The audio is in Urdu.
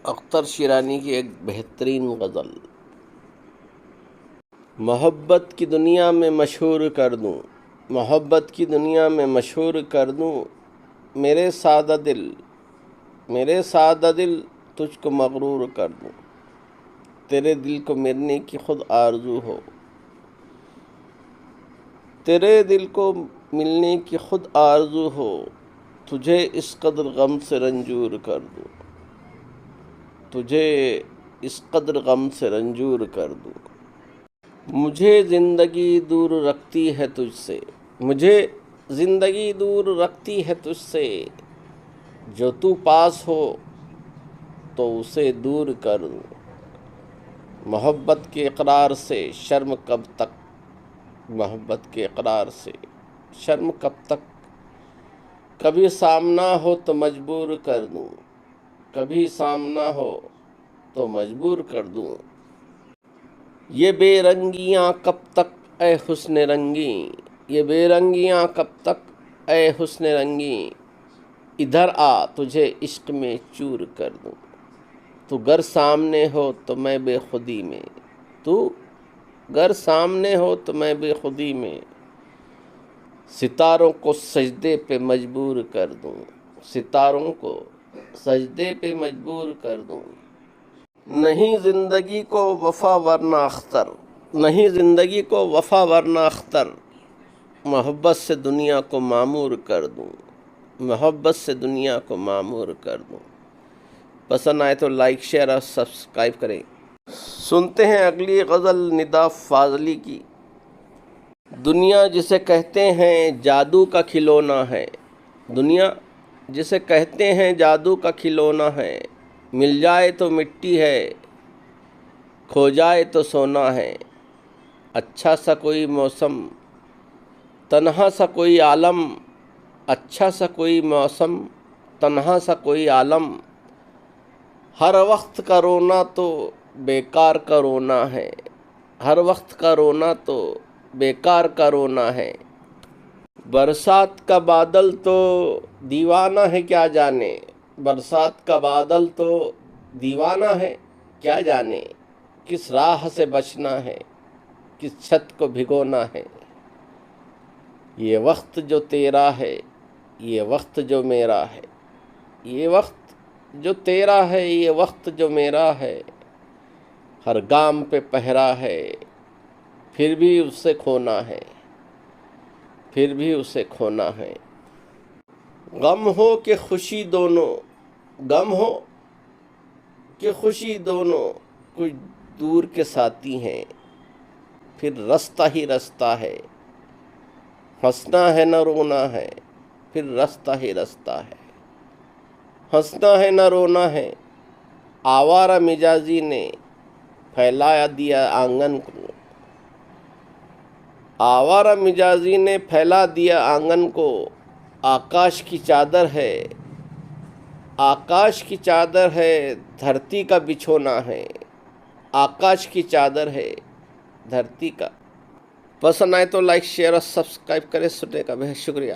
اختر شیرانی کی ایک بہترین غزل۔ محبت کی دنیا میں مشہور کر دوں، محبت کی دنیا میں مشہور کر دوں، میرے سادہ دل تجھ کو مغرور کر دوں، تیرے دل کو ملنے کی خود آرزو ہو، تیرے دل کو ملنے کی خود آرزو ہو، تجھے اس قدر غم سے رنجور کر دوں، تجھے اس قدر غم سے رنجور کر دوں۔ مجھے زندگی دور رکھتی ہے تجھ سے، مجھے زندگی دور رکھتی ہے تجھ سے، جو تو پاس ہو تو اسے دور کر دوں۔ محبت کے اقرار سے شرم کب تک، محبت کے اقرار سے شرم کب تک، کبھی سامنا ہو تو مجبور کر دوں، کبھی سامنا ہو تو مجبور کر دوں۔ یہ بے رنگیاں کب تک اے حسن رنگی، یہ بے رنگیاں کب تک اے حسن رنگی، ادھر آ تجھے عشق میں چور کر دوں۔ تو گر سامنے ہو تو میں بے خودی میں، تو گر سامنے ہو تو میں بے خودی میں، ستاروں کو سجدے پہ مجبور کر دوں، ستاروں کو سجدے پہ مجبور کر دوں۔ نہیں زندگی کو وفا ورنہ اختر، نہیں زندگی کو وفا ورنہ اختر، محبت سے دنیا کو معمور کر دوں، محبت سے دنیا کو معمور کر دوں۔ پسند آئے تو لائک شیئر اور سبسکرائب کریں۔ سنتے ہیں اگلی غزل ندا فاضلی کی۔ دنیا جسے کہتے ہیں جادو کا کھلونا ہے، دنیا جسے کہتے ہیں جادو کا کھلونا ہے، مل جائے تو مٹی ہے، کھو جائے تو سونا ہے، اچھا سا کوئی موسم، تنہا سا کوئی عالم، اچھا سا کوئی موسم، تنہا سا کوئی عالم، ہر وقت کا رونا تو بیکار کا رونا ہے، ہر وقت کا رونا تو بیکار کا رونا ہے، برسات کا بادل تو دیوانہ ہے کیا جانے، برسات کا بادل تو دیوانہ ہے کیا جانے، کس راہ سے بچنا ہے، کس چھت کو بھگونا ہے، یہ وقت جو تیرا ہے، یہ وقت جو میرا ہے، یہ وقت جو تیرا ہے، یہ وقت جو میرا ہے، ہر گام پہ پہرا ہے، پھر بھی اسے کھونا ہے، پھر بھی اسے کھونا ہے۔ غم ہو کہ خوشی دونوں، غم ہو کہ خوشی دونوں، کچھ دور کے ساتھی ہیں، پھر رستہ ہی رستہ ہے، ہنسنا ہے نہ رونا ہے، پھر رستہ ہی رستہ ہے، ہنسنا ہے نہ رونا ہے۔ آوارہ مزاجی نے پھیلا دیا آنگن کو، آوارہ مزاجی نے پھیلا دیا آنگن کو، آکاش کی چادر ہے، آکاش کی چادر ہے، دھرتی کا بچھونا ہے، آکاش کی چادر ہے، دھرتی کا۔ پسند آئے تو لائک شیئر اور سبسکرائب کریں۔ سننے کا بہت شکریہ۔